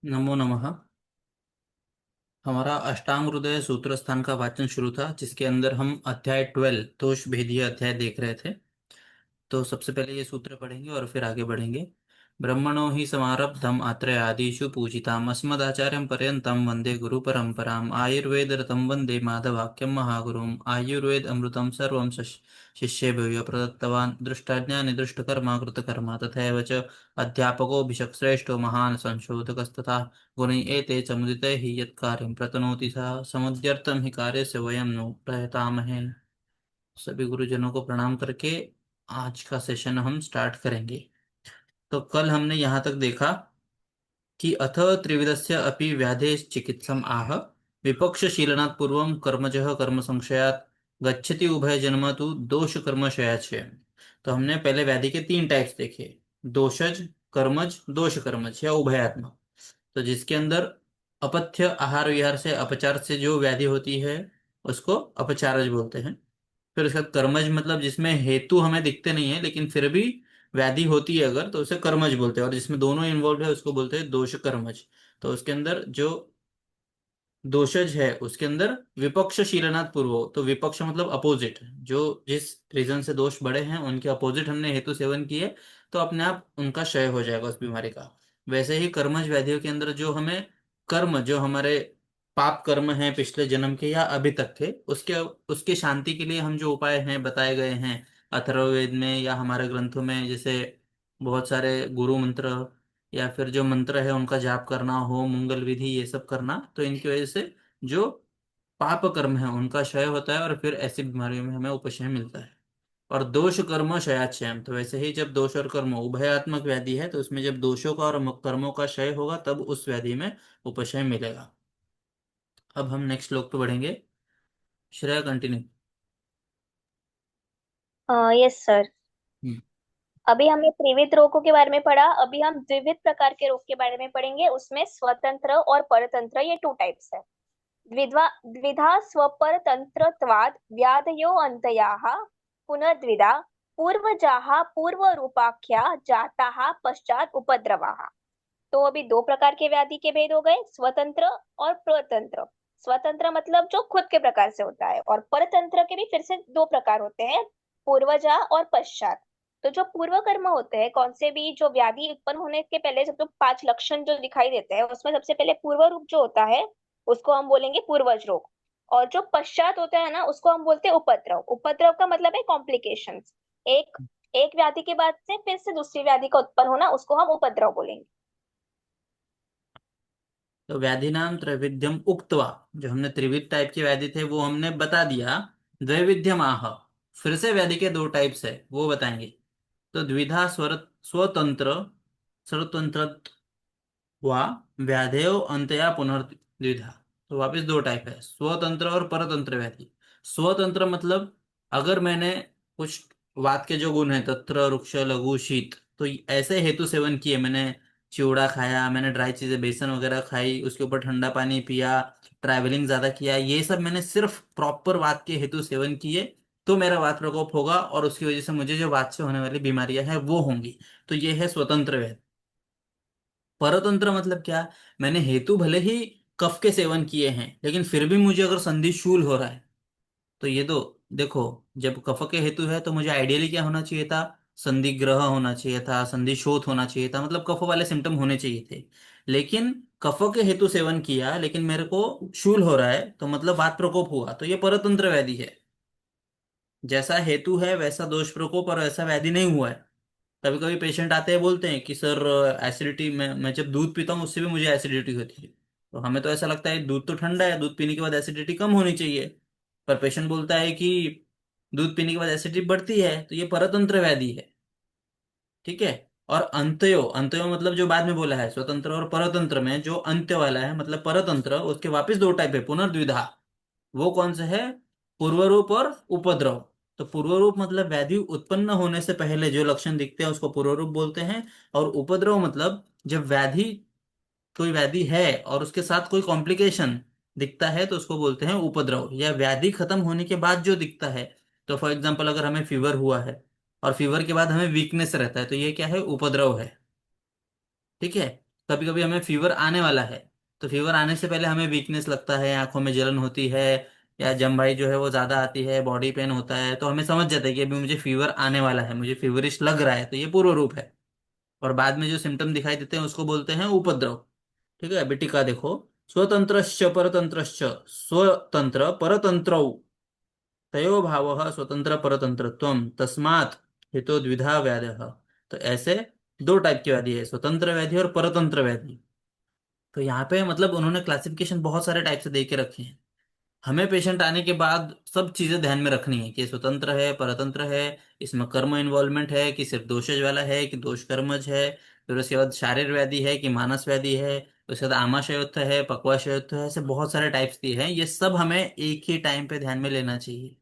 नमो नमः। हमारा अष्टांग हृदय सूत्र स्थान का वाचन शुरू था, जिसके अंदर हम अध्याय 12 दोष भेदीय अध्याय देख रहे थे। तो सबसे पहले ये सूत्र पढ़ेंगे और फिर आगे बढ़ेंगे। ब्रह्मणो हि समारब्धम अत्र आदिषु पूजिताम् अस्मदाचार्यं पर्यन्तं वन्दे गुरु परम्पराम् आयुर्वेद रतं वन्दे माधवाक्यं महागुरुम् आयुर्वेद अमृतं सर्वं शिष्येभ्यो प्रदत्तवान् दृष्टाज्ञानि दृष्टकर्मा कृतकर्मा तथैव च अध्यापकोऽभिषक्श्रेष्ठो महान् संशोधकस्तथा गुणै एते च मुदितैः हि यत्कार्यं प्रतनोति सः समुद्यर्थं हि कार्यस्य वयं नु प्रयतामहे। सभी गुरुजनों को प्रणाम करके आज का सेशन हम स्टार्ट करेंगे। तो कल हमने यहाँ तक देखा कि अथ त्रिविधस्य अपि व्याधे चिकित्सम आह विपक्षशीलनात् पूर्वं कर्मजः कर्म संशयात् गच्छति उभय जन्म तु दोष कर्मशयाच्य। तो हमने पहले व्याधि के तीन टाइप्स देखे, दोषज, कर्मज, दोष कर्मज या उभयात्मक। तो जिसके अंदर अपथ्य आहार विहार से अपचार से जो व्याधि होती है उसको अपचारज बोलते हैं। फिर उसके बाद कर्मज मतलब जिसमें हेतु हमें दिखते नहीं है लेकिन फिर भी व्याधि होती है अगर, तो उसे कर्मज बोलते हैं। और जिसमें दोनों इन्वॉल्व है उसको बोलते हैं दोष कर्मज। तो उसके अंदर जो दोषज है उसके अंदर विपक्ष शीलनाथ पूर्व, तो विपक्ष मतलब अपोजिट, जो जिस रीजन से दोष बड़े हैं उनके अपोजिट हमने हेतु सेवन किए तो अपने आप उनका क्षय हो जाएगा उस बीमारी का। वैसे ही कर्मज व्याधियों के अंदर जो हमें कर्म, जो हमारे पाप कर्म हैं पिछले जन्म के या अभी तक के, उसके उसकी शांति के लिए हम जो उपाय हैं बताए गए हैं अथर्ववेद में या हमारे ग्रंथों में, जैसे बहुत सारे गुरु मंत्र या फिर जो मंत्र है उनका जाप करना, हो मंगल विधि ये सब करना, तो इनकी वजह से जो पाप कर्म है उनका क्षय होता है और फिर ऐसी बीमारियों में हमें उपशम मिलता है। और दोष कर्म क्षयाक्षयम, तो वैसे ही जब दोष और कर्म उभयात्मक व्याधि है तो उसमें जब दोषों का और कर्मों का क्षय होगा तब उस व्याधि में उपशम मिलेगा। अब हम नेक्स्ट श्लोक पे बढ़ेंगे। Shreya continue. Yes sir. Hmm. अभी हमने त्रिविध रोगों के बारे में पढ़ा, अभी हम द्विविध प्रकार के रोग के बारे में पढ़ेंगे। उसमें स्वतंत्र और परतंत्र, ये टू टाइप्स है। द्विधा स्वपरतंत्रत्वात् व्याधयो अंतयाः पुनर्द्विधा पूर्वजाः पूर्वरूपाख्या जाताः पश्चात उपद्रवाः। तो अभी दो प्रकार के व्याधि के भेद हो गए, स्वतंत्र और परतंत्र। स्वतंत्र मतलब जो खुद के प्रकार से होता है, और परतंत्र के भी फिर से दो प्रकार होते हैं, पूर्वजा और पश्चात। तो जो पूर्व कर्म होते हैं, कौन से भी जो व्याधि उत्पन्न होने के पहले सब जो पांच लक्षण जो दिखाई देते हैं, उसमें सबसे पहले पूर्व रूप जो होता है उसको हम बोलेंगे पूर्वज रोग। और जो पश्चात होता है ना, उसको हम बोलते हैं उपद्रव। उपद्रव का मतलब है कॉम्प्लिकेशंस। एक एक व्याधि के बाद से फिर से दूसरी व्याधि का उत्पन्न होना, उसको हम उपद्रव बोलेंगे। तो व्याधि नाम त्रैविध्यम उक्तवा, जो हमने त्रिविध टाइप के व्याधि थे वो हमने बता दिया। द्वैविध्यम आह, फिर से व्याधि के दो टाइप्स है वो बताएंगे। तो द्विधा स्वर स्वतंत्र स्वतंत्र वा व्याधेयो अंतया पुनर्द्विधा। तो वापस दो टाइप है, स्वतंत्र और परतंत्र व्याधि। स्वतंत्र मतलब अगर मैंने कुछ वात के जो गुण है तत्र रुक्ष लघु शीत, तो ऐसे हेतु सेवन किए, मैंने चिवड़ा खाया, मैंने ड्राई चीजें बेसन वगैरह खाई, उसके ऊपर ठंडा पानी पिया, ट्रैवलिंग ज्यादा किया, ये सब मैंने सिर्फ प्रॉपर वात के हेतु सेवन किए, तो मेरा वात प्रकोप होगा और उसकी वजह से मुझे जो वात से होने वाली बीमारियां हैं वो होंगी। तो ये है स्वतंत्र व्याधि। परतंत्र मतलब क्या, मैंने हेतु भले ही कफ के सेवन किए हैं लेकिन फिर भी मुझे अगर संधि शूल हो रहा है, तो ये तो देखो, जब कफ के हेतु है तो मुझे आइडियली क्या होना चाहिए था, संधि ग्रह होना चाहिए था, संधि शोथ होना चाहिए था, मतलब कफ वाले सिम्टम होने चाहिए थे। लेकिन कफ के हेतु सेवन किया लेकिन मेरे को शूल हो रहा है, तो मतलब वात प्रकोप हुआ, तो ये परतंत्र व्याधि है। जैसा हेतु है वैसा दोष प्रकोप और वैसा व्याधि नहीं हुआ है। कभी कभी पेशेंट आते हैं बोलते हैं कि सर एसिडिटी, मैं जब दूध पीता हूँ उससे भी मुझे एसिडिटी होती है। तो हमें तो ऐसा लगता है दूध तो ठंडा है, दूध पीने के बाद एसिडिटी कम होनी चाहिए। पर पेशेंट बोलता है कि दूध पीने के बाद एसिडिटी बढ़ती है, तो ये परतंत्र व्याधि है। ठीक है। और अंत्यो, अंत्यो मतलब जो बाद में बोला है, स्वतंत्र और परतंत्र में जो अंत्य वाला है मतलब परतंत्र, उसके वापस दो टाइप है पुनर्द्विधा। वो कौन से है, पूर्व रूप और उपद्रव। तो पूर्व रूप मतलब व्याधि उत्पन्न होने से पहले जो लक्षण दिखते हैं उसको पूर्व रूप बोलते हैं। और उपद्रव मतलब जब व्याधि, कोई व्याधि है और उसके साथ कोई कॉम्प्लिकेशन दिखता है तो उसको बोलते हैं उपद्रव, या व्याधि खत्म होने के बाद जो दिखता है। तो फॉर एग्जाम्पल अगर हमें फीवर हुआ है और फीवर के बाद हमें वीकनेस रहता है, तो ये क्या है, उपद्रव है। ठीक है। कभी कभी हमें फीवर आने वाला है, तो फीवर आने से पहले हमें वीकनेस लगता है, आंखों में जलन होती है, या जमवाई जो है वो ज्यादा आती है, बॉडी पेन होता है, तो हमें समझ जाता है कि अभी मुझे फीवर आने वाला है, मुझे फीवरिश लग रहा है, तो ये पूर्व रूप है। और बाद में जो सिम्टम दिखाई देते हैं उसको बोलते हैं उपद्रव। ठीक है, बेटी का देखो, स्वतंत्रश्च परतंत्रश्च, स्वतंत्र परतंत्रौ तयो भावः स्वतंत्र परतंत्रत्वम् तस्मात् हेतो द्विधा व्याधः। तो ऐसे दो टाइप की व्याधि है, स्वतंत्र व्याधि और परतंत्र व्याधि। तो यहाँ पे मतलब उन्होंने क्लासिफिकेशन बहुत सारे टाइप से दे के रखे हैं। हमें पेशेंट आने के बाद सब चीजें ध्यान में रखनी है कि स्वतंत्र है, परतंत्र है, इसमें कर्म इन्वॉल्वमेंट है कि सिर्फ दोषज वाला है कि दोष कर्मज है, फिर उसके बाद शारीर व्याधि है कि मानस व्याधि है, उसके बाद आमाशयोथ है, पक्वाशयोथ है, ऐसे बहुत सारे टाइप्स दिए हैं। ये सब हमें एक ही टाइम पे ध्यान में लेना चाहिए।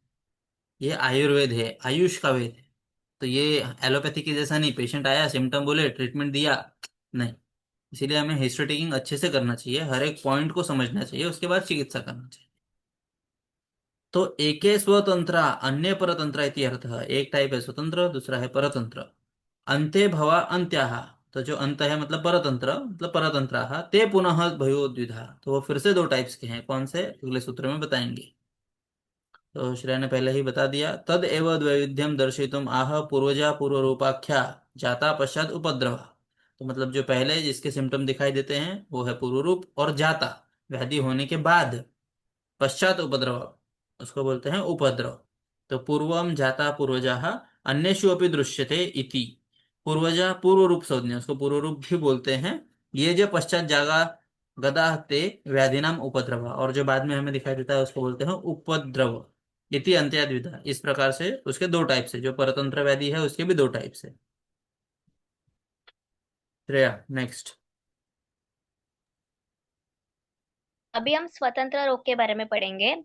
ये आयुर्वेद है, आयुष का वेद है। तो ये एलोपैथी के जैसा नहीं, पेशेंट आया सिम्टम बोले ट्रीटमेंट दिया, नहीं। इसीलिए हमें हिस्ट्री टेकिंग अच्छे से करना चाहिए, हर एक पॉइंट को समझना चाहिए, उसके बाद चिकित्सा करना चाहिए। तो एके स्वतंत्रा अन्य परतंत्र इति अर्थः। एक टाइप है स्वतंत्र, दूसरा है परतंत्र। अन्ते भवा अन्त्याः, तो जो अंत है मतलब परतंत्र, मतलब परतंत्राः ते पुनः भयो द्विधा। तो वो फिर से दो टाइप्स के हैं, कौन से अगले सूत्र में बताएंगे। तो श्रेय ने पहले ही बता दिया, तद एव द्वैविध्यम दर्शितुम आह पूर्वजा पूर्व रूपाख्या जाता पश्चात उपद्रव। तो मतलब जो पहले जिसके सिम्टम दिखाई देते हैं वो है पूर्व रूप, और जाता व्याधि होने के बाद पश्चात उपद्रव, उसको बोलते हैं उपद्रव। तो पूर्वम जाता पूर्वजाः अन्येषु अपि दृश्यते इति। पूर्वजा पूर्व रूप संज्ञा, उसको पूर्व रूप भी बोलते हैं। ये जो पश्चात जागा गदा ते व्याधि नाम उपद्रव, और जो बाद में हमें दिखाई देता है उसको बोलते हैं उपद्रव। इति अंत्याद्विधा। इस प्रकार से उसके दो टाइप से, जो परतंत्र व्याधि है उसके भी दो टाइप से। श्रेया नेक्स्ट। अभी हम स्वतंत्र रोग के बारे में पढ़ेंगे।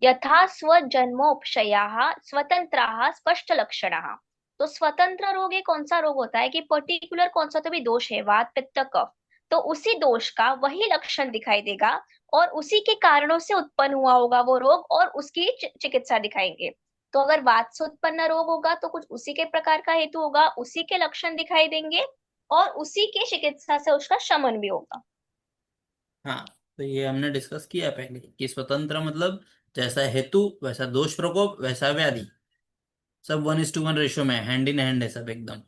यथा स्वजन्मोपशयाः स्वतंत्राः स्पष्ट लक्षणाः। तो स्वतंत्र रोग एक कौन सा रोग होता है कि पर्टिकुलर कौन सा तो भी दोष है, वात पित्त कफ, तो उसी दोष का वही लक्षण दिखाई देगा और उसी के कारणों से उत्पन्न हुआ होगा वो रोग, और उसकी चिकित्सा दिखाएंगे। तो अगर वात से उत्पन्न रोग होगा तो कुछ उसी के प्रकार का हेतु होगा, उसी के लक्षण दिखाई देंगे और उसी की चिकित्सा से उसका शमन भी होगा। हाँ, तो ये हमने डिस्कस किया पहले कि स्वतंत्र मतलब जैसा हेतु वैसा दोष प्रकोप वैसा व्याधि, सब 1:1 रेशो में, हैंड इन हैंड है सब एकदम।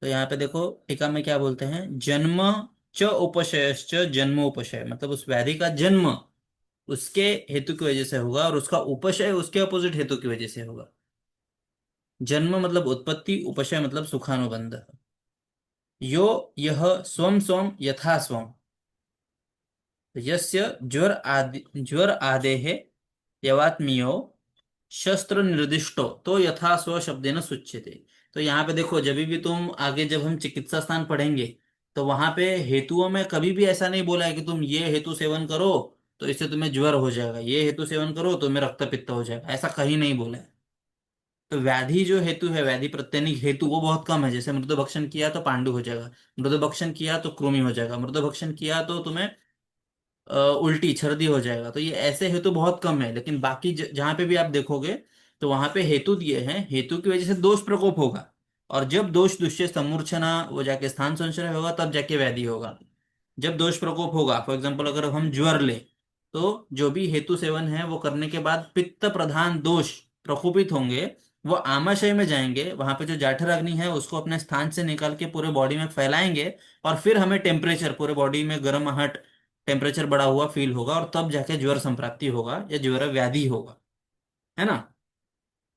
तो यहाँ पे देखो टीका में क्या बोलते हैं, जन्म च उपशयश्च जन्मोपशय, मतलब उस व्याधि का जन्म उसके हेतु की वजह से होगा, और उसका उपशय उसके अपोजिट हेतु की वजह से होगा। जन्म मतलब उत्पत्ति, उपशय मतलब सुखानुबंध। यो यह स्वम स्वम यथा स्वम, यस्य ज्वर आदेः यवात्मीयो शस्त्र निर्दिष्टो तो यथा स्व शब्देन सुच्यते। तो यहाँ पे देखो, जब भी तुम आगे जब हम चिकित्सा स्थान पढ़ेंगे, तो वहां पे हेतुओं में कभी भी ऐसा नहीं बोला है कि तुम ये हेतु सेवन करो तो इससे तुम्हें ज्वर हो जाएगा, ये हेतु सेवन करो तो तुम्हें रक्त पित्त हो जाएगा, ऐसा कहीं नहीं बोला है। तो व्याधि जो हेतु है, व्याधि प्रत्यनिक हेतु, वो बहुत कम है। जैसे मृदु भक्षण किया तो पांडु हो जाएगा, मृदु भक्षण किया तो कृमि हो जाएगा, मृदु भक्षण किया तो तुम्हें उल्टी सर्दी हो जाएगा। तो ये ऐसे हेतु बहुत कम है, लेकिन बाकी जहां पे भी आप देखोगे तो वहां पे हेतु दिए हैं, हेतु की वजह से दोष प्रकोप होगा, और जब दोष दुष्य समूर्छना वो जाके स्थान संशय होगा, तब जाके व्याधि होगा। जब दोष प्रकोप होगा, फॉर एग्जाम्पल अगर हम ज्वर ले, तो जो भी हेतु सेवन है वो करने के बाद पित्त प्रधान दोष प्रकोपित होंगे, वो आमाशय में जाएंगे, वहां पे जो जाठर अग्नि है उसको अपने स्थान से निकाल के पूरे बॉडी में फैलाएंगे, और फिर हमें टेम्परेचर पूरे बॉडी में गर्माहट, टेम्परेचर बढ़ा हुआ फील होगा, और तब जाके ज्वर संप्राप्ति होगा या ज्वर व्याधि होगा, है ना।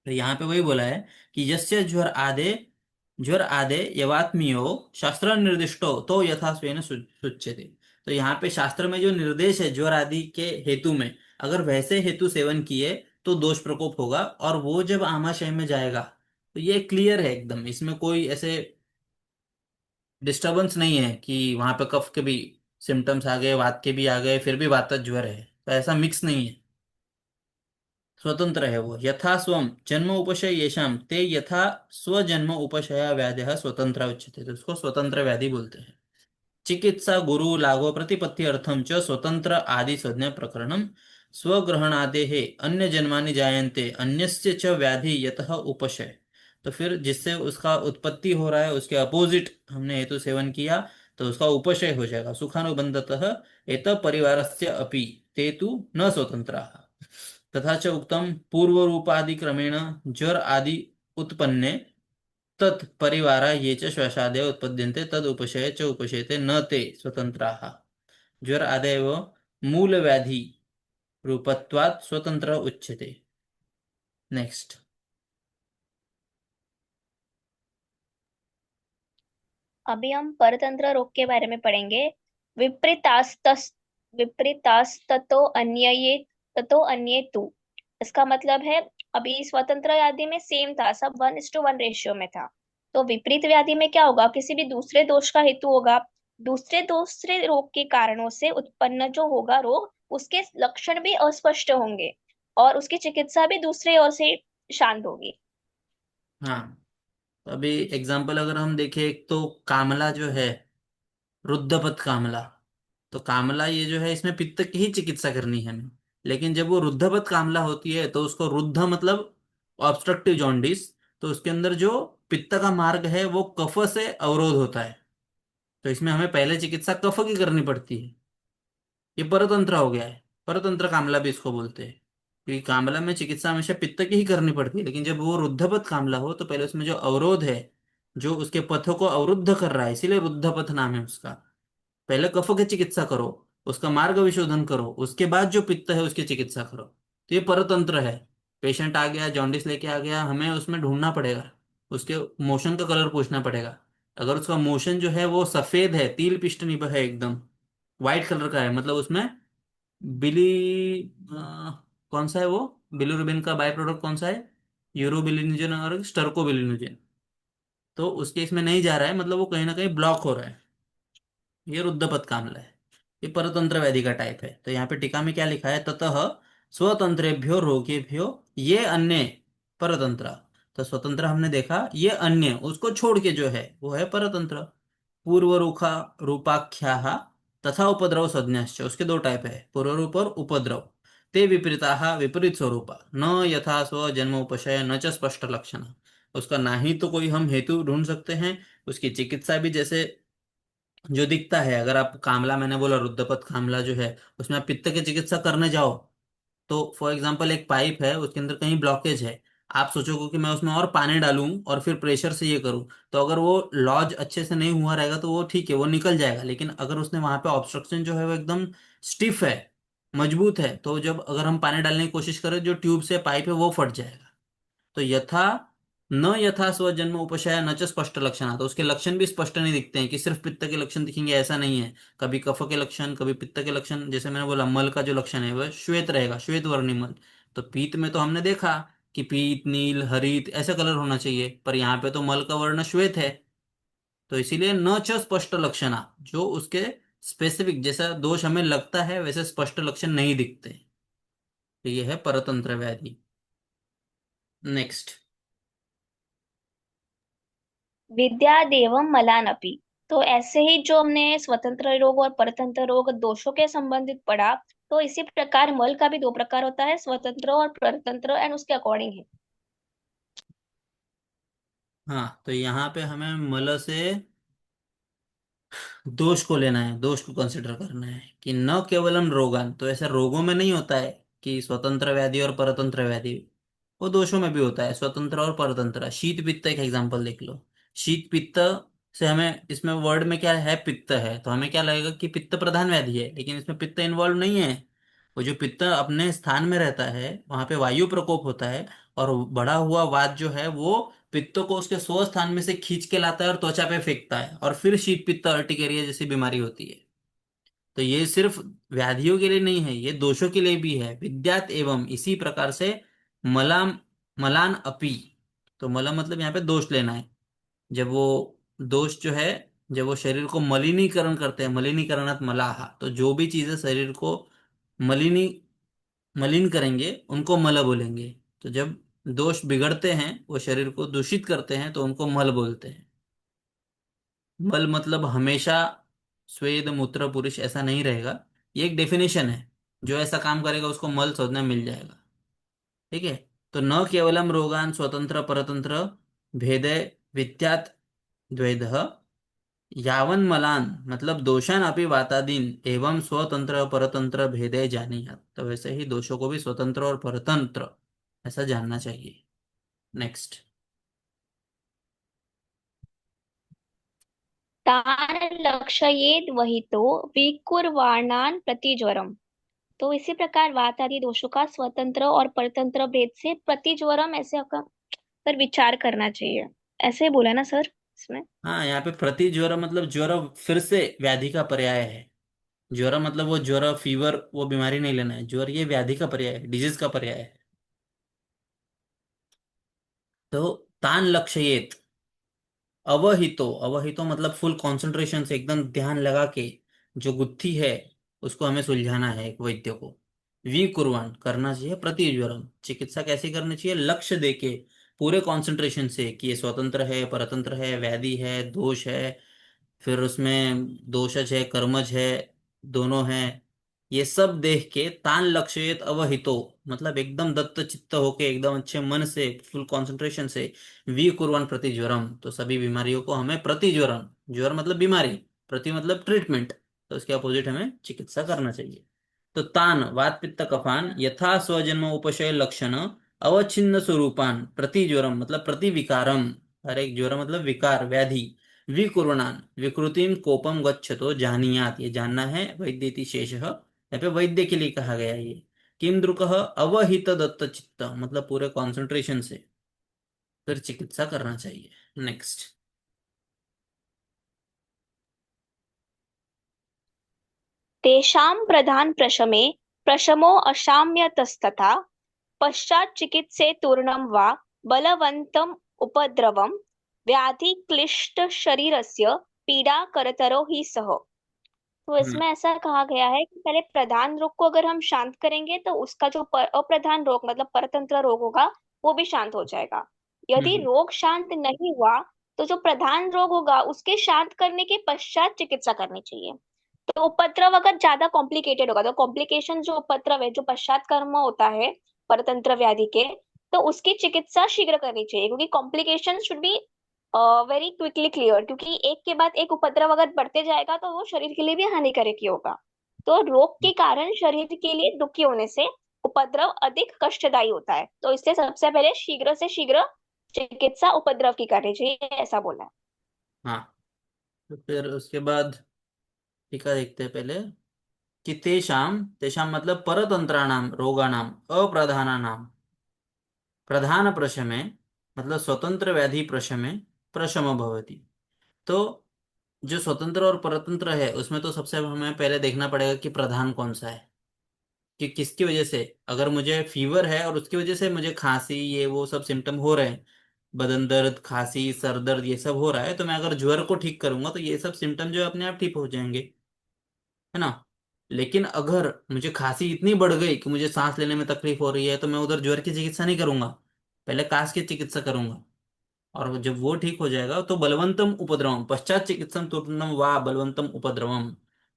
तो यहाँ पे वही बोला है कि यस्य ज्वर आदे यवात्मीयो शास्त्र निर्दिष्टो तो यथा स्वेन सुच्यते। तो यहाँ पे शास्त्र में जो निर्देश है ज्वर आदि के हेतु में, अगर वैसे हेतु सेवन किए तो दोष प्रकोप होगा, और वो जब आमाशय में जाएगा तो ये क्लियर है एकदम, इसमें कोई ऐसे डिस्टरबेंस नहीं है कि वहां पे कफ के भी सिम्टम्स आ गए, वात के भी आ गए, फिर भी वात ज्वर है, तो ऐसा मिक्स नहीं है। स्वतंत्र है वो। यथा स्वम जन्म उपशय येषाम ते यथा स्वजन्म उपशया व्याधि स्वतंत्र उच्यते, तो उसको स्वतंत्र व्याधि बोलते हैं। चिकित्सा गुरु लागो प्रतिपत्ति अर्थम च स्वतंत्र आदि संज्ञा प्रकरणम स्वग्रहणादेः अन्य जन्मानि जायन्ते अन्यस्य च व्याधि यतः उपशय। तो फिर जिससे उसका उत्पत्ति हो रहा है उसके अपोजिट हमने हेतु सेवन किया, तो उसका उपशय हो जाएगा सुखानुबंधतः एत परिवारस्य अपि ते तु न स्वतंत्राः। तथा च उक्तं पूर्वरूपादिक्रमेण जर आदि उत्पन्ने तत् परिवारा ये च श्वासादयो उत्पद्यन्ते तद उपशये च उपशयते न ते स्वतंत्राः। ज्वर आदयो मूलव्याधि रूपत्वात् स्वतंत्र उच्यते। नेक्स्ट। अभी हम परतंत्र रोग के बारे में पढ़ेंगे। विपरीतास्तस विपरीतास्ततो अन्ये ततो अन्ये तु। इसका मतलब है, अभी स्वतंत्र व्याधि में सेम था, सब 1:1 रेशियो में था। तो विपरीत व्याधि में क्या होगा, किसी भी दूसरे दोष का हेतु होगा, दूसरे दूसरे रोग के कारणों से उत्पन्न जो होगा रोग, उसके लक्षण भी अस्पष्ट होंगे और उसकी चिकित्सा भी दूसरे ओर से शांत होगी। हाँ, तो अभी एग्जाम्पल अगर हम देखें, एक तो कामला जो है, रुद्धपत कामला। तो कामला ये जो है, इसमें पित्त की ही चिकित्सा करनी है हमें। लेकिन जब वो रुद्धपत कामला होती है तो उसको रुद्ध मतलब ऑब्स्ट्रक्टिव जॉन्डिस। तो उसके अंदर जो पित्त का मार्ग है वो कफ से अवरोध होता है। तो इसमें हमें पहले चिकित्सा कफ की करनी पड़ती है। ये परतंत्र हो गया है, परतंत्र कामला भी इसको बोलते हैं। क्योंकि कामला में चिकित्सा हमेशा पित्त की ही करनी पड़ती है, लेकिन जब वो रुद्धपथ कामला हो तो पहले उसमें जो अवरोध है, जो उसके पथों को अवरुद्ध कर रहा है, इसीलिए रुद्धपथ नाम है उसका। पहले कफ की चिकित्सा करो, उसका मार्ग विशोधन करो, उसके बाद जो पित्त है उसकी चिकित्सा करो। तो ये परतंत्र है। पेशेंट आ गया, जॉन्डिस लेके आ गया, हमें उसमें ढूंढना पड़ेगा, उसके मोशन का कलर पूछना पड़ेगा। अगर उसका मोशन जो है वो सफेद है, तिल पिष्ट निभ है एकदम, व्हाइट कलर का है, मतलब उसमें बिली कौन सा है वो, बिलिरुबिन का बाय प्रोडक्ट कौन सा है, यूरोबिलिनोजन और स्टर्कोबिलिनोजन। तो उसके इसमें नहीं जा रहा है, मतलब वो कहीं ना कहीं ब्लॉक हो रहा है। ये रुद्धपथ कामला है। ये परतंत्र व्याधि का टाइप है। तो यहाँ पे टीका में क्या लिखा है, ततः स्वतंत्रेभ्यो रोगेभ्यो ये अन्य परतंत्र। तो स्वतंत्र हमने देखा, ये अन्य उसको छोड़ के जो है वो है परतंत्र। पूर्व रूखा रूपाख्या तथा उपद्रव संज्ञाश्च, उसके दो टाइप है, पूर्व रूप और उपद्रव। ते विपरीता विपरीत स्वरूपा न यथा स्व जन्म उपशय न च स्पष्ट लक्षण। उसका ना ही तो कोई हम हेतु ढूंढ सकते हैं, उसकी चिकित्सा भी जैसे जो दिखता है। अगर आप कामला, मैंने बोला रुद्धपथ कामला जो है, उसमें आप पित्त की चिकित्सा करने जाओ तो फॉर एग्जांपल एक पाइप है, उसके अंदर कहीं ब्लॉकेज है, आप सोचोगे कि मैं उसमें और पानी डालूं और फिर प्रेशर से ये करूं, तो अगर वो लॉज अच्छे से नहीं हुआ रहेगा तो वो ठीक है, वो निकल जाएगा। लेकिन अगर उसने वहां पे ऑब्स्ट्रक्शन जो है वो एकदम स्टिफ है, मजबूत है, तो जब अगर हम पानी डालने की कोशिश करें, जो ट्यूब से पाइप है वो फट जाएगा। तो यथा न यथा स्वजन्म उपशय न च स्पष्ट लक्षण, तो उसके लक्षण भी स्पष्ट नहीं दिखते हैं कि सिर्फ पित्त के लक्षण दिखेंगे, ऐसा नहीं है। कभी कफ के लक्षण, कभी पित्त के लक्षण। जैसे मैंने बोला, मल का जो लक्षण है वह श्वेत रहेगा, श्वेत वर्णी मल। तो पीत में तो हमने देखा कि पीत, नील, हरित ऐसे कलर होना चाहिए, पर यहाँ पे तो मल का वर्ण श्वेत है। तो इसीलिए न च स्पष्ट लक्षणा, जो उसके स्पेसिफिक जैसा दोष हमें लगता है वैसे स्पष्ट लक्षण नहीं दिखते। तो ये है परतंत्र व्याधि। नेक्स्ट। विद्यादेवं मलानपि। तो ऐसे ही जो हमने स्वतंत्र रोग और परतंत्र रोग दोषों के संबंधित पढ़ा, तो इसी प्रकार मल का भी दो प्रकार होता है, स्वतंत्र और परतंत्र, एंड उसके अकॉर्डिंग है। हाँ, तो यहाँ पे हमें मल से दोष को लेना है, दोष को कंसिडर करना है कि न केवलम रोगान। तो ऐसा रोगों में नहीं होता है कि स्वतंत्र व्याधि और परतंत्र व्याधि, वो दोषों में भी होता है, स्वतंत्र और परतंत्र। शीत पित्त एक एग्जांपल देख लो। शीत पित्त से हमें, इसमें वर्ड में क्या है, पित्त है, तो हमें क्या लगेगा कि पित्त प्रधान व्याधि है, लेकिन इसमें पित्त इन्वॉल्व नहीं है। वो जो पित्त अपने स्थान में रहता है वहां पे वायु प्रकोप होता है, और बढ़ा हुआ वात जो है वो पित्त को उसके स्व स्थान में से खींच के लाता है और त्वचा पे फेंकता है, और फिर शीत पित्त अर्टिकेरिया जैसी बीमारी होती है। तो ये सिर्फ व्याधियों के लिए नहीं है, ये दोषों के लिए भी है। विद्यात एवं इसी प्रकार से मलाम मलान अपि। तो मला मतलब यहाँ पे दोष लेना है। जब वो दोष जो है, जब वो शरीर को मलिनीकरण करते हैं, मलिनीकरणात् मलाहा, तो जो भी चीजें शरीर को मलिनी मलिन करेंगे उनको मल बोलेंगे। तो जब दोष बिगड़ते हैं, वो शरीर को दूषित करते हैं, तो उनको मल बोलते हैं। मल मतलब हमेशा स्वेद मूत्र पुरुष ऐसा नहीं रहेगा, ये एक डेफिनेशन है। जो ऐसा काम करेगा उसको मल संज्ञा मिल जाएगा। ठीक है। तो न केवलम रोगान स्वतंत्र परतंत्र भेदे विद्यात द्वैध, यावन मलान मतलब दोषान अपि वातादीन एवं स्वतंत्र परतंत्र भेदे जानीयात, तो वैसे ही दोषों को भी स्वतंत्र और परतंत्र ऐसा जानना चाहिए। नेक्स्ट। तान लक्षयेद वही तो विकुर्वाणान प्रतिज्वरम। तो इसी प्रकार वात आदि दोषों का स्वतंत्र और परतंत्र भेद से प्रतिज्वरम ऐसे पर विचार करना चाहिए। ऐसे ही बोला ना सर इसमें। हाँ, यहाँ पे प्रति ज्वर मतलब ज्वर फिर से व्याधि का पर्याय है। ज्वर मतलब वो ज्वर फीवर वो बीमारी नहीं लेना है, ज्वर ये व्याधि का पर्याय है, डिजीज का पर्याय है। तो तान लक्ष्येत, अवहितो, अवहितो मतलब फुल कंसंट्रेशन से एकदम ध्यान लगा के जो गुत्थी है उसको हमें सुलझाना है एक वैद्य को। विकुर्वाण करना चाहिए प्रतिज्वरम, चिकित्सा कैसी करनी चाहिए, लक्ष्य देके पूरे कंसंट्रेशन से कि ये स्वतंत्र है परतंत्र है व्याधि है दोष है, फिर उसमें दोषज है कर्मज है, दोनों हैं, ये सब देख के तान लक्ष्येत अवहितो मतलब एकदम दत्त चित्त होके एकदम अच्छे मन से फुल कंसंट्रेशन से वी कुर्बान प्रति ज्वरम, तो सभी बीमारियों को हमें प्रति ज्वरम, ज्वर मतलब बीमारी, प्रति मतलब ट्रीटमेंट, तो उसके अपोजिट हमें चिकित्सा करना चाहिए। तो तान वात पित्त कफान यथा स्वजन्म उपशय लक्षण अवच्छिन्न स्वरूपान प्रति ज्वरम मतलब प्रति विकारम, हर एक ज्वर मतलब विकार व्याधि, विकुर्वणान विकृतिम कोपम गच्छतो जानीयात, ये जानना है वैद्य इति शेषः, यहाँ पे वैद्य के लिए कहा गया है ये। किम द्रुकः अवहित दत्त चित्त मतलब पूरे कॉन्सेंट्रेशन से फिर चिकित्सा करना चाहिए। नेक्स्ट। तेषां प्रधान प्रशमे प्रशमो अशाम्यतस्तथा पश्चात् चिकित्से तूर्णं वा बलवन्तम् उपद्रवं व्याधि क्लिष्ट शरीरस्य पीड़ा करतरो ही सह। तो हम्म। इसमें ऐसा कहा गया है कि पहले प्रधान रोग को अगर हम शांत करेंगे तो उसका जो अप्रधान रोग मतलब परतंत्र रोग होगा वो भी शांत हो जाएगा। यदि हम्म। रोग शांत नहीं हुआ तो जो प्रधान रोग होगा उसके शांत करने के पश्चात चिकित्सा करनी चाहिए। तो उपद्रव अगर ज्यादा कॉम्प्लिकेटेड होगा तो कॉम्प्लिकेशन जो उपद्रव है जो पश्चात कर्म होता है परतंत्र व्याधि के, तो उसकी चिकित्सा शीघ्र करनी चाहिए क्योंकि complication should be very quickly clear, क्योंकि एक के बाद एक उपद्रव अगर बढ़ते जाएगा तो वो शरीर के लिए भी हानिकारक ही होगा। तो रोग के कारण शरीर के लिए दुखी होने से उपद्रव अधिक कष्टदायी होता है, तो इसलिए सबसे पहले शीघ्र से शीघ्र चिकित्सा उपद्रव की करनी चाहिए ऐसा बोला है। हाँ, तो फिर उसके बाद टीका देखते हैं पहले कि तेषाम, तेषाम मतलब परतंत्राणाम रोगाणाम अप्रधानानाम प्रधान प्रशमे मतलब स्वतंत्र व्याधि प्रशमे प्रशम भवति। तो जो स्वतंत्र और परतंत्र है उसमें तो सबसे हमें पहले देखना पड़ेगा कि प्रधान कौन सा है, कि किसकी वजह से, अगर मुझे फीवर है और उसकी वजह से मुझे खांसी ये वो सब सिम्टम हो रहे हैं, बदन दर्द खांसी सर दर्द ये सब हो रहा है, तो मैं अगर ज्वर को ठीक करूंगा तो ये सब सिम्टम जो है अपने आप ठीक हो जाएंगे, है ना। लेकिन अगर मुझे खांसी इतनी बढ़ गई कि मुझे सांस लेने में तकलीफ हो रही है तो मैं उधर ज्वर की चिकित्सा नहीं करूंगा, पहले काश की चिकित्सा करूंगा, और जब वो ठीक हो जाएगा तो बलवंतम उपद्रवम पश्चात चिकित्सम तुरंतम वा बलवंतम उपद्रवम,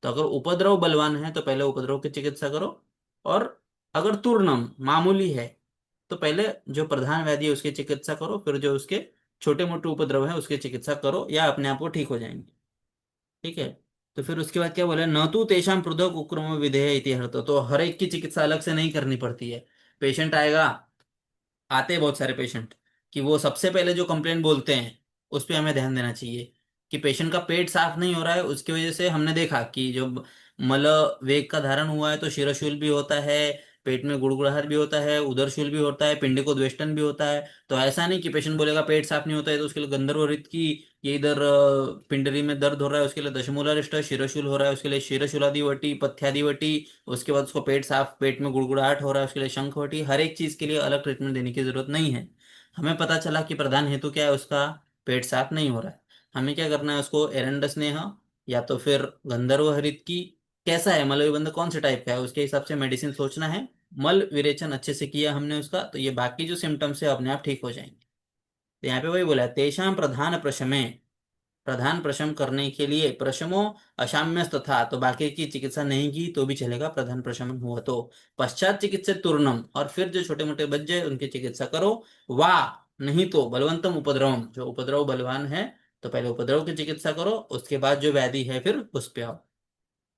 तो अगर उपद्रव बलवान है तो पहले उपद्रव की चिकित्सा करो, और अगर तूर्णम मामूली है तो पहले जो प्रधान व्याधि है उसकी चिकित्सा करो, फिर जो उसके छोटे मोटे उपद्रव है उसकी चिकित्सा करो या अपने आप को ठीक हो जाएंगे। ठीक है। तो फिर उसके बाद क्या बोले, न तो तेषाम पृथक उपक्रम विधेय इति हरतो, तो हर एक की चिकित्सा अलग से नहीं करनी पड़ती है। पेशेंट आएगा, आते हैं बहुत सारे पेशेंट, कि वो सबसे पहले जो कंप्लेंट बोलते हैं उस पे हमें ध्यान देना चाहिए कि पेशेंट का पेट साफ नहीं हो रहा है, उसकी वजह से हमने देखा कि जो मल वेग का धारण हुआ है तो शिरशूल भी होता है, पेट में गुड़गुड़ाहट भी होता है, उदरशूल भी होता है, पिंड को द्वेष्टन भी होता है। तो ऐसा नहीं कि पेशेंट बोलेगा पेट साफ नहीं होता है तो उसके लिए गंधर्व रीत की, ये इधर पिंडरी में दर्द हो रहा है उसके लिए दशमूलारिष्ट शिरशूल हो रहा है उसके लिए शिरशूलादि वटी पथ्यादि वटी, उसके बाद उसको पेट साफ पेट में गुड़गुड़ाहट हो रहा है उसके लिए शंखवटी, हर एक चीज के लिए अलग ट्रीटमेंट देने की जरूरत नहीं है। हमें पता चला कि प्रधान हेतु क्या है उसका, पेट साफ नहीं हो रहा है, हमें क्या करना है उसको एरंड स्नेह या तो फिर गंधर्व हरित की, कैसा है मलविबंध कौन से टाइप का है उसके हिसाब से मेडिसिन सोचना है। मल विरेचन अच्छे से किया हमने उसका तो ये बाकी जो सिम्टम्स है अपने आप ठीक हो जाएंगे। तो यहाँ पे वही बोला है तेषाम प्रधान प्रशमे, प्रधान प्रशम करने के लिए प्रशमो अशाम्य तथा, तो बाकी की चिकित्सा नहीं की तो भी चलेगा प्रधान प्रशमन हुआ तो, पश्चात चिकित्सा तूर्णम और फिर जो छोटे मोटे बच्चे उनकी चिकित्सा करो, वा नहीं तो बलवंतम उपद्रवम जो उपद्रव बलवान है तो पहले उपद्रव की चिकित्सा करो, उसके बाद जो व्याधि है फिर उस पे आओ।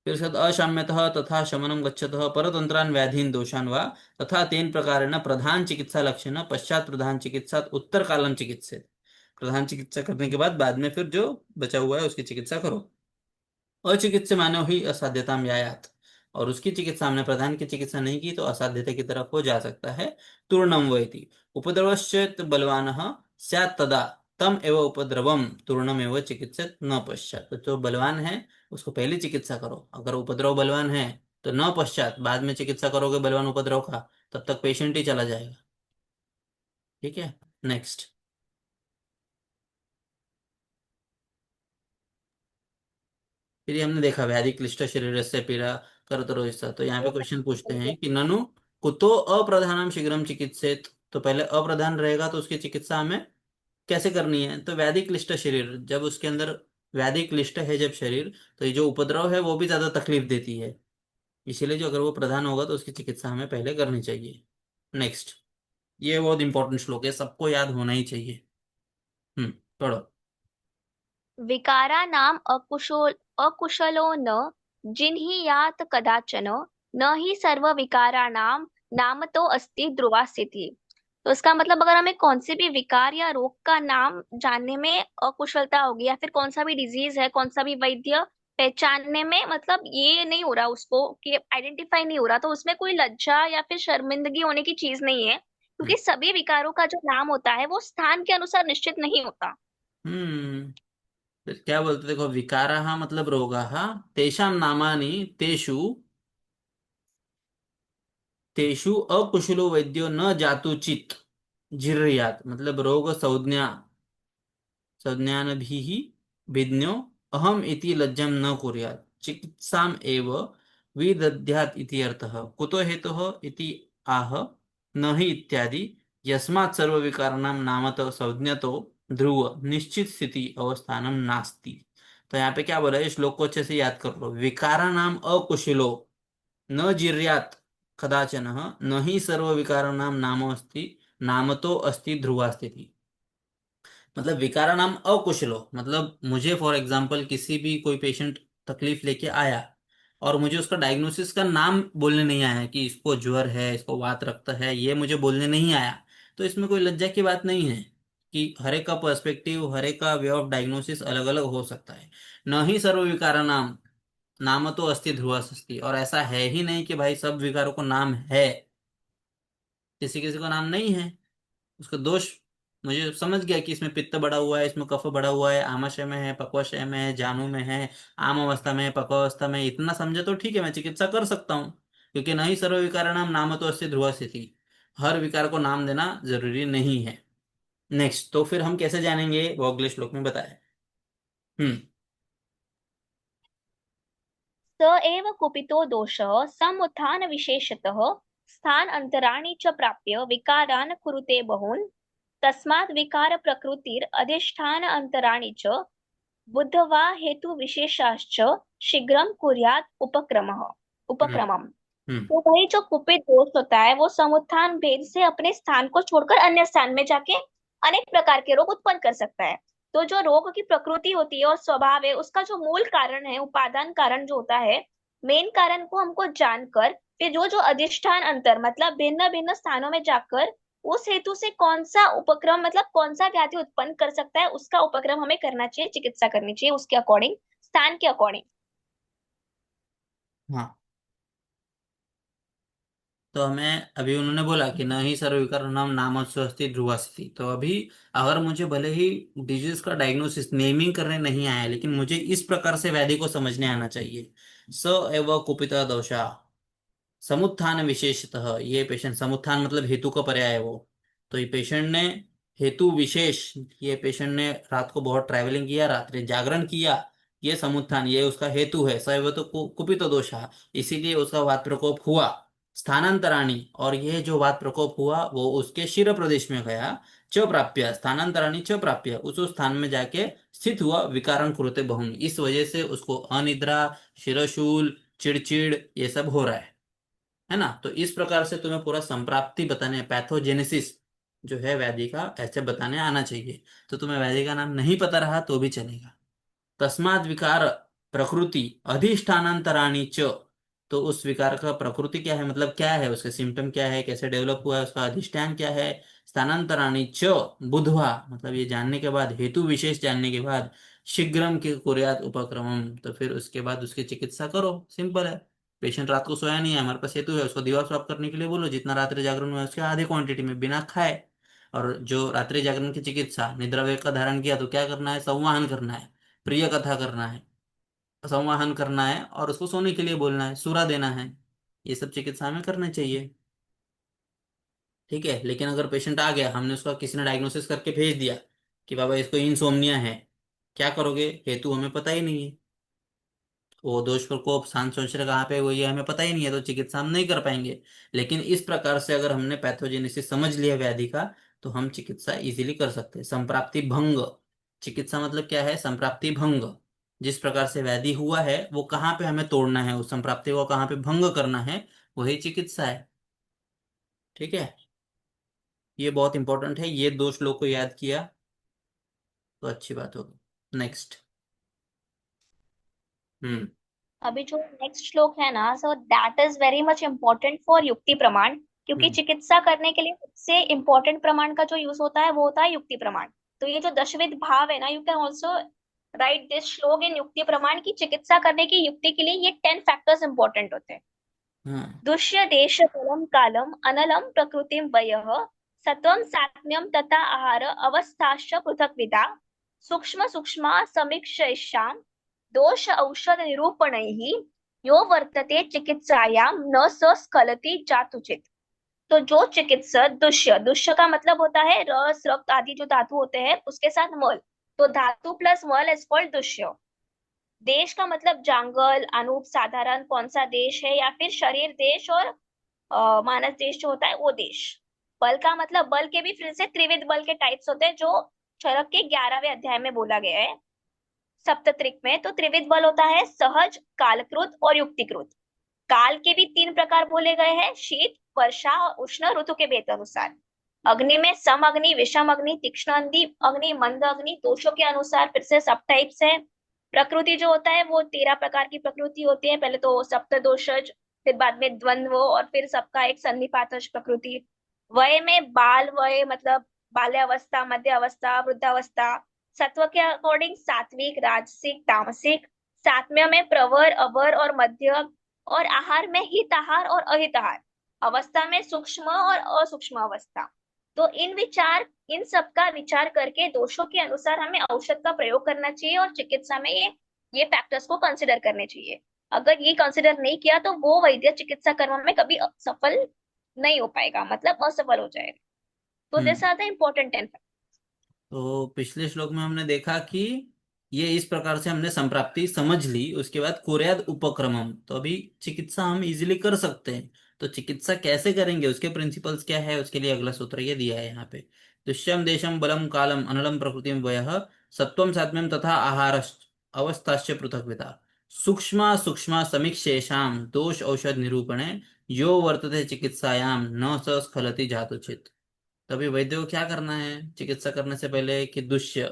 फिर सद अशाम्यतः तथा शमनं गच्छतः परतंत्रान् व्याधीन दोषान् वा तथा तेन प्रकारेण प्रधान चिकित्सा लक्षण पश्चात प्रधान चिकित्सा उत्तर कालम चिकित्सेत। प्रधान चिकित्सा करने के बाद में फिर जो बचा हुआ है उसकी चिकित्सा करो। अचिकित्सा मानव ही असाध्यता व्यायात, और उसकी चिकित्सा हमने प्रधान की चिकित्सा नहीं की तो असाध्यता की तरफ हो जा सकता है। तूर्णम वैति उपद्रवश्चेत बलवानः स्यात् तदा तम एव उपद्रवम तूर्णम एव चिकित्सित न पश्चात। तो जो बलवान है उसको पहले चिकित्सा करो, अगर उपद्रव बलवान है तो न पश्चात, बाद में चिकित्सा करोगे बलवान उपद्रव का, तब तक पेशेंट ही चला जाएगा। ठीक है, नेक्स्ट। फिर ये हमने देखा व्याधि क्लिष्ट शरीर से पीड़ा करतरो हिस्सा। तो यहाँ पे क्वेश्चन पूछते हैं कि ननु कुतो अप्रधानम शीघ्रम चिकित्सेत। तो पहले अप्रधान रहेगा तो उसकी चिकित्सा हमें कैसे करनी है। तो व्याधि क्लिष्ट शरीर, जब उसके अंदर व्याधि क्लिष्ट है जब शरीर, तो ये जो उपद्रव है वो भी ज्यादा तकलीफ देती है, इसीलिए जो अगर वो प्रधान होगा तो उसकी चिकित्सा हमें पहले करनी चाहिए। नेक्स्ट, ये बहुत इंपॉर्टेंट श्लोक है, सबको याद होना ही चाहिए। पढ़ो। विकारानाम अकुशलो न जिन्हि कदाचन न ही सर्व विकारानाम नाम तो अस्ति ध्रुवा स्थिति। तो इसका मतलब अगर हमें कौन से भी विकार या रोग का नाम जानने में अकुशलता होगी, या फिर कौन सा भी डिजीज है, कौन सा भी वैद्य पहचानने में मतलब ये नहीं हो रहा उसको कि आइडेंटिफाई नहीं हो रहा, तो उसमें कोई लज्जा या फिर शर्मिंदगी होने की चीज नहीं है, हम्म क्योंकि सभी विकारों का जो नाम होता है वो स्थान के अनुसार निश्चित नहीं होता। हम्म, फिर क्या बोलते, देखो विकाराः मतलब रोगाः, तेषां नामानि तेषु तेषु अकुशलो वैद्यो न जातुचित जिर्यात्। मतलब रोग संज्ञा संज्ञानभिः विज्ञो अहम इति लज्जां न कुर्यात् चिकित्साम् एव विदध्यात् इति अर्थः। कुतो हेतुः इति आह न हि इत्यादि यस्मात् सर्वविकाराणां नामतः संज्ञतो ध्रुव निश्चित स्थिति अवस्थानं नास्ति। तो यहाँ पे क्या बोला है, इस श्लोक को अच्छे से याद कर लो। विकाराणाम अकुशलो न जिर्यात् कदाचन न हि सर्वविकाराणां नाम अस्ति नामतो अस्ति ध्रुवा स्थिति। मतलब विकारा नाम अकुशलो, मतलब मुझे फॉर एग्जांपल किसी भी कोई पेशेंट तकलीफ लेके आया और मुझे उसका डायग्नोसिस का नाम बोलने नहीं आया कि इसको ज्वर है, इसको वात रक्त है, ये मुझे बोलने नहीं आया, तो इसमें कोई लज्जा की बात नहीं है कि हर एक का पर्सपेक्टिव, हर एक का वे ऑफ डायग्नोसिस अलग अलग हो सकता है। न ही सर्व विकारा नाम नाम तो अस्ति ध्रुवा अस्ति, और ऐसा है ही नहीं कि भाई सब विकारों को नाम है, किसी किसी को नाम नहीं है। उसका दोष मुझे समझ गया कि इसमें पित्त बढ़ा हुआ है, इसमें कफ बढ़ा हुआ है, आमाशय में है, पक्वाशय में है, जानु में है, आम अवस्था में है, पक्वावस्था में है, इतना समझे तो ठीक है, मैं चिकित्सा कर सकता हूँ। क्योंकि नहीं सर्व विकाराणाम नाम तो अस्ति ध्रुवा स्थिति, हर विकार को नाम देना जरूरी नहीं है। नेक्स्ट, तो फिर हम कैसे जानेंगे वो अगले श्लोक में बताया। हम्म स एव कुपितो दोषः समुत्थान विशेषतः स्थान अंतराणि च प्राप्य विकारान् कुरुते बहून् तस्मात् विकार प्रकृतिर अधिष्ठान अंतराणि च बुद्धवा हेतु विशेषाश्च शीघ्रं कुर्यात् हम्म उपक्रमम्। हम्म तो वही जो कुपित दोष होता है वो समुत्थान भेद से अपने स्थान को छोड़कर अन्य स्थान में जाके अनेक प्रकार के रोग उत्पन्न कर सकता है। तो जो रोग की प्रकृति होती है और स्वभाव है, उसका जो मूल कारण है, उपादान कारण जो होता है, मेन कारण को हमको जानकर फिर जो जो अधिष्ठान अंतर मतलब भिन्न भिन्न स्थानों में जाकर उस हेतु से कौन सा उपक्रम मतलब कौन सा व्याधि उत्पन्न कर सकता है उसका उपक्रम हमें करना चाहिए, चिकित्सा करनी चाहिए उसके अकॉर्डिंग, स्थान के अकॉर्डिंग। हाँ, तो हमें अभी उन्होंने बोला कि न ही सर्वविकार नाम नामस्वस्ति ध्रुवस्ति। तो अभी अगर मुझे भले ही डिजीज का डायग्नोसिस नेमिंग करने नहीं आया, लेकिन मुझे इस प्रकार से व्याधि को समझने आना चाहिए। स एव कुपित दोषा समुत्थान विशेषतः, ये पेशेंट, समुत्थान मतलब हेतु का पर्याय है वो, तो ये पेशेंट ने हेतु विशेष, ये पेशेंट ने रात को बहुत ट्रैवलिंग किया, रात्रि जागरण किया, ये समुत्थान, ये उसका हेतु है। सैव तो कुपित दोषा, इसीलिए उसका वात प्रकोप हुआ। स्थानांतराणी, और ये जो वात प्रकोप हुआ वो उसके शिर प्रदेश में गया। च प्राप्य स्थानांतराणी च प्राप्य, उस स्थान में जाके स्थित हुआ। विकारण कुरुते बहुन, इस वजह से उसको अनिद्रा, शिरशूल, चिड़चिड़ ये सब हो रहा है ना। तो इस प्रकार से तुम्हें पूरा संप्राप्ति बताने, पैथोजेनेसिस जो है व्याधि का ऐसे बताने आना चाहिए। तो तुम्हें व्याधि का नाम नहीं पता रहा तो भी चलेगा। तस्माद् विकार प्रकृति अधिष्ठानांतराणि च। तो उस विकार का प्रकृति क्या है, मतलब क्या है, उसके सिम्टम क्या है, कैसे डेवलप हुआ है, उसका अधिष्ठान क्या है। स्थानांतराणि च बुधवा, मतलब ये जानने के बाद, हेतु विशेष जानने के बाद, शीघ्रम के कुर्यात उपक्रमम, तो फिर उसके बाद उसकी चिकित्सा करो, सिंपल है। पेशेंट रात को सोया नहीं है, हमारे पास हेतु है, उसको दीवा स्वाप करने के लिए बोलो, जितना रात्रि जागरण हुआ है उसके आधे क्वांटिटी में बिना खाए। और जो रात्रि जागरण की चिकित्सा, निद्रा वेग का धारण किया तो क्या करना है, संवहन करना है, प्रिय कथा करना है, संवाहन करना है, और उसको सोने के लिए बोलना है, सुरा देना है। ये सब चिकित्सा में करना चाहिए। ठीक है, लेकिन अगर पेशेंट आ गया, हमने उसका किसी ने डायग्नोसिस करके भेज दिया कि बाबा इसको इंसोम्निया है, क्या करोगे, हेतु हमें पता ही नहीं है, वो दोष प्रकोप शांत संशय कहाँ पे हुई है हमें पता ही नहीं है, तो चिकित्सा हम नहीं कर पाएंगे। लेकिन इस प्रकार से अगर हमने पैथोजेनेसिस समझ लिया व्याधि का, तो हम चिकित्सा इजीली कर सकते हैं। संप्राप्ति भंग, चिकित्सा मतलब क्या है, संप्राप्ति भंग। जिस प्रकार से व्याधि हुआ है वो कहाँ पे हमें तोड़ना है, उस संप्राप्ति को कहाँ पे भंग करना है, वही चिकित्सा है। ठीक है, ये बहुत इंपॉर्टेंट है, ये दो श्लोक को याद किया तो अच्छी बात होगी। नेक्स्ट। हम्म। अभी जो नेक्स्ट श्लोक है ना, so that is very much important for युक्ति प्रमाण। क्योंकि हम्म। चिकित्सा करने के लिए सबसे इम्पोर्टेंट प्रमाण का जो यूज होता है वो होता है युक्ति प्रमाण। तो ये जो दशविध भाव है ना, you can also right this श्लोक इन युक्ति प्रमाण की चिकित्सा करने की युक्ति के लिए ये 10 फैक्टर्स इंपॉर्टेंट होते हैं। हाँ। दुष्य देश बलम कालम अनलम प्रकृतिम वयः सत्वम सात्म्यम तथा आहार अवस्थाश्च पृथक्विदा सूक्ष्म सूक्ष्म समीक्षयिष्यां दोष औषध निरूपणैः यो वर्तते चिकित्सायां न स स्खलति जातुचित। तो जो चिकित्सक दुष्य, दुष्य का मतलब होता है रस रक्त आदि जो धातु होते हैं उसके साथ मल, तो धातु प्लस मल इज कॉल्ड दुष्य। देश का मतलब जंगल अनूप साधारण कौन सा देश है, या फिर शरीर देश और मानस देश जो होता है वो देश। बल का मतलब बल के भी फिर से त्रिविध बल के टाइप्स होते हैं जो चरक के 11वें अध्याय में बोला गया है सप्तत्रिक में। तो त्रिविध बल होता है सहज, कालकृत और युक्तिकृत। काल के भी 3 प्रकार बोले गए हैं, शीत वर्षा और उष्ण ऋतु के भेद अनुसार। अग्नि में सम अग्नि, विषम अग्नि, तीक्ष्ण अग्नि अग्नि, मंद अग्नि, दोषों के अनुसार फिर से सब टाइप्स है। प्रकृति जो होता है वो 13 प्रकार की प्रकृति होती है, पहले तो सप्त दोषज, फिर बाद में द्वंद्व और फिर सबका एक सन्निपातज प्रकृति। वय में बाल वय मतलब बाल्यावस्था, मध्य अवस्था, वृद्धावस्था। सत्व के अकॉर्डिंग सात्विक, राजसिक, तामसिक। सात्म्य में प्रवर, अवर और मध्य। और आहार में हित आहार और अहित आहार। अवस्था में सूक्ष्म और असूक्ष्म अवस्था। तो इन सब का विचार करके दोषों के अनुसार हमें औषध का प्रयोग करना चाहिए, और चिकित्सा में ये फैक्टर्स को कंसिडर करने चाहिए। अगर ये कंसिडर नहीं किया तो वो वैद्य चिकित्सा कर्म में कभी सफल नहीं हो पाएगा, मतलब असफल हो जाएगा। तो this hmm. Are the important 10। तो पिछले श्लोक में हमने देखा कि ये इस प्रकार से हमने संप्राप्ति समझ ली, उसके बाद कुर्याद उपक्रमम, तो अभी चिकित्सा हम इजीली कर सकते हैं। तो चिकित्सा कैसे करेंगे, उसके प्रिंसिपल्स क्या है, उसके लिए अगला सूत्र ये दिया है यहाँ पे। दुष्यम देशम बलम कालम अनलम प्रकृतिम वयः सत्वम सात्म्यम तथा आहार अवस्थाश्च पृथक्विता सूक्ष्म सूक्ष्म समीक्षेषाम दोष औषध निरूपणे यो वर्तते चिकित्सायाम न स स्खलति जातुचित। तभी वैद्य को क्या करना है चिकित्सा करने से पहले, कि दुष्य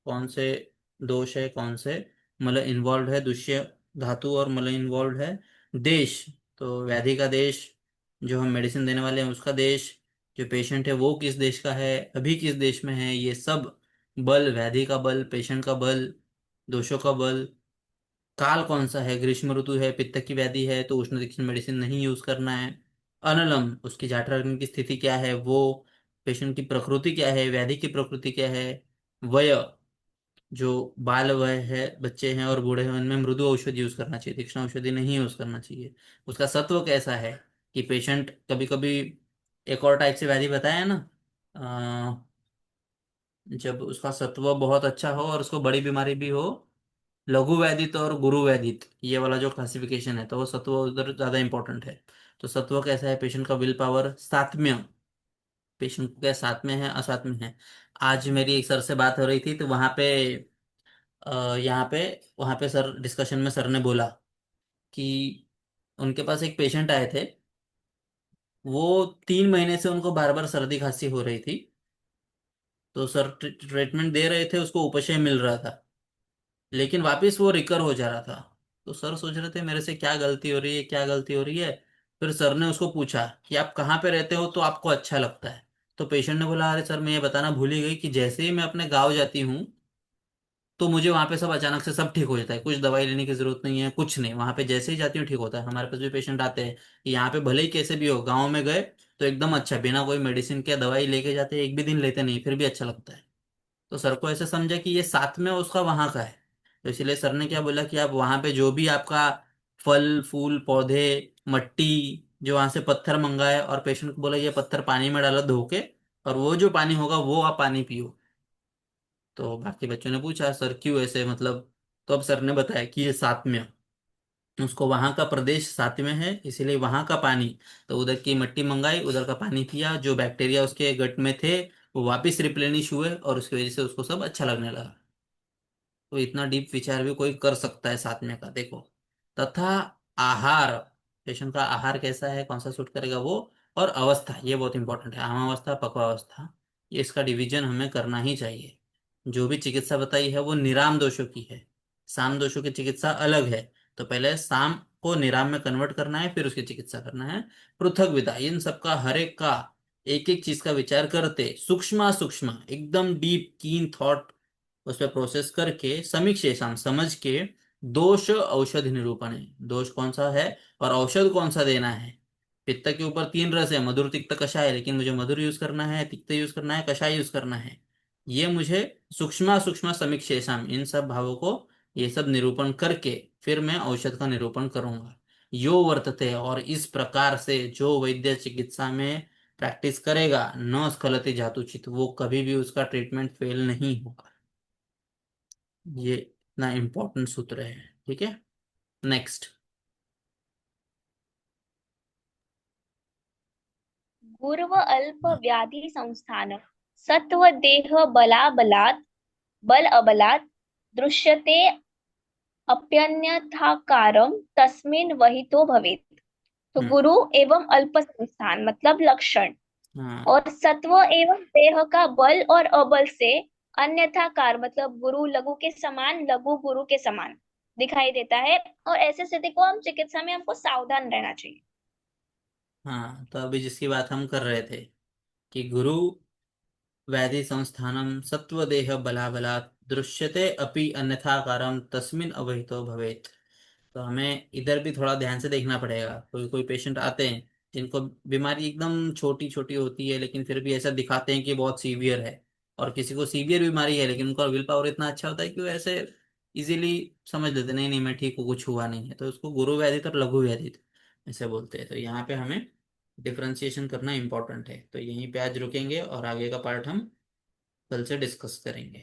कौन से दोष है, कौन से मल इन्वॉल्व है, दुष्य धातु और मल इन्वॉल्व है। देश, तो व्याधि का देश, जो हम मेडिसिन देने वाले हैं उसका देश, जो पेशेंट है वो किस देश का है, अभी किस देश में है, ये सब। बल, व्याधि का बल, पेशेंट का बल, दोषों का बल। काल कौन सा है, ग्रीष्म ऋतु है, पित्त की व्याधि है तो उष्ण तीक्ष्ण मेडिसिन नहीं यूज करना है। अनलम, उसकी जाठराग्नि की स्थिति क्या है वो, पेशेंट की प्रकृति क्या है, व्याधि की प्रकृति क्या है। वय, जो बाल वय है, बच्चे हैं और बूढ़े हैं, उनमें मृदु औषधि यूज करना चाहिए, तीक्ष्ण औषधि नहीं यूज करना चाहिए। उसका सत्व कैसा है, कि पेशेंट कभी कभी, एक और टाइप से व्याधि बताया ना, जब उसका सत्व बहुत अच्छा हो और उसको बड़ी बीमारी भी हो, लघु वैदित और गुरु वैदित, ये वाला जो क्लासिफिकेशन है, तो वो सत्व उधर ज्यादा इंपॉर्टेंट है। तो सत्व कैसा है, पेशेंट का विल पावर, सात्म्य, पेशेंट क्या साथ में है असाथ में है। आज मेरी एक सर से बात हो रही थी, तो वहां पे यहाँ पे वहां पे सर डिस्कशन में सर ने बोला कि उनके पास एक पेशेंट आए थे, वो 3 महीने से उनको बार बार सर्दी खांसी हो रही थी। तो सर ट्रीटमेंट दे रहे थे, उसको उपशम मिल रहा था, लेकिन वापस वो रिकर हो जा रहा था। तो सर सोच रहे थे मेरे से क्या गलती हो रही है, क्या गलती हो रही है। फिर सर ने उसको पूछा कि आप कहाँ पे रहते हो तो आपको अच्छा लगता है। तो पेशेंट ने बोला, अरे सर मैं ये बताना भूल ही गई कि जैसे ही मैं अपने गाँव जाती हूँ तो मुझे वहां पे सब अचानक से सब ठीक हो जाता है, कुछ दवाई लेने की जरूरत नहीं है, कुछ नहीं, वहां पे जैसे ही जाती हूँ ठीक होता है। हमारे पास भी पेशेंट आते हैं कि यहाँ पे भले ही कैसे भी हो, गाँव में गए तो एकदम अच्छा, बिना कोई मेडिसिन के दवाई लेके जाते हैं, एक भी दिन लेते नहीं, फिर भी अच्छा लगता है। तो सर को ऐसे समझा कि ये साथ में उसका वहां का है। तो इसलिए सर ने क्या बोला कि आप वहां पे जो भी आपका फल फूल पौधे, मट्टी, जो वहां से पत्थर मंगाए, और पेशेंट को बोला ये पत्थर पानी में डालो धो के, और वो जो पानी होगा वो आप पानी पियो। तो बाकी बच्चों ने पूछा सर क्यों ऐसे, मतलब। तो अब सर ने बताया कि ये सात्म्य, उसको वहां का प्रदेश सात्म्य है, इसीलिए वहां का पानी, तो उधर की मिट्टी मंगाई, उधर का पानी पिया, जो बैक्टीरिया उसके गट में थे वो वापस रिप्लेनिश हुए, और उसकी वजह से उसको सब अच्छा लगने लगा। तो इतना डीप विचार भी कोई कर सकता है सात्म्य का, देखो। तथा आहार, पेशेंट का आहार कैसा है, कौन सा सूट करेगा वो। और अवस्था, ये बहुत इंपॉर्टेंट है, आमावस्था पक्वावस्था, ये इसका डिवीजन हमें करना ही चाहिए। जो भी चिकित्सा बताई है वो निराम दोषों की है, साम दोषों की चिकित्सा अलग है। तो पहले साम को निराम में कन्वर्ट करना है, फिर उसकी चिकित्सा करना है। पृथक विधा, इन सबका हर एक का एक एक चीज का विचार करते, सूक्ष्म सूक्ष्म एकदम डीप कीन थॉट उस पर प्रोसेस करके, समीक्षेषाम समझ के, दोष औषधि निरूपण है, दोष कौन सा है और औषध कौन सा देना है। पित्त के ऊपर 3 रस है, मधुर तिक्त कषाय, लेकिन मुझे मधुर यूज करना है, तिक्त यूज करना है, कषाय यूज करना है। ये मुझे सूक्ष्म सूक्ष्म समीक्षेषाम, इन सब भावों को ये सब निरूपण करके फिर मैं औषध का निरूपण करूंगा। यो वर्तते, और इस प्रकार से जो वैद्य चिकित्सा में प्रैक्टिस करेगा, न स्खलति जातुचित, वो कभी भी उसका ट्रीटमेंट फेल नहीं होगा। ये इतना इम्पोर्टेंट सूत्र है, ठीक है। नेक्स्ट। गुर्व अल्प व्याधि संस्थान सत्व देह बलाबलात् बल अबलात् दृश्यते अप्यन्यथाकारम तस्मिन् वहितो भवेत्। तो हम्म। गुरु एवं अल्प संस्थान मतलब लक्षण, हाँ। और सत्व एवं देह का बल और अबल से अन्यथाकार मतलब गुरु लघु के समान, लघु गुरु के समान दिखाई देता है। और ऐसे स्थिति को हम चिकित्सा में हमको सावधान रहना चाहिए। हाँ, तो अभी जिसकी बात हम कर रहे थे कि गुरु व्याधि संस्थानम सत्वदेह बलाबलात् दृश्यते अपि अन्यथाकारम तस्मिन् अवहितो भवेत्। तो हमें इधर भी थोड़ा ध्यान से देखना पड़ेगा। कोई कोई पेशेंट आते हैं जिनको बीमारी एकदम छोटी छोटी होती है, लेकिन फिर भी ऐसा दिखाते हैं कि बहुत सीवियर है। और किसी को सीवियर बीमारी है लेकिन उनका विल पावर इतना अच्छा होता है कि वो ऐसे इजीली समझ लेते, नहीं नहीं मैं ठीक हूँ, कुछ हुआ नहीं है, तो उसको गुरु व्याधि तो लघु व्याधि ऐसे बोलते हैं। तो यहाँ पे हमें डिफरेंशिएशन करना इंपॉर्टेंट है। तो यहीं पे आज रुकेंगे और आगे का पार्ट हम कल से डिस्कस करेंगे।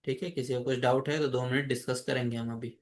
ठीक है, किसी को कुछ डाउट है तो 2 मिनट डिस्कस करेंगे हम अभी।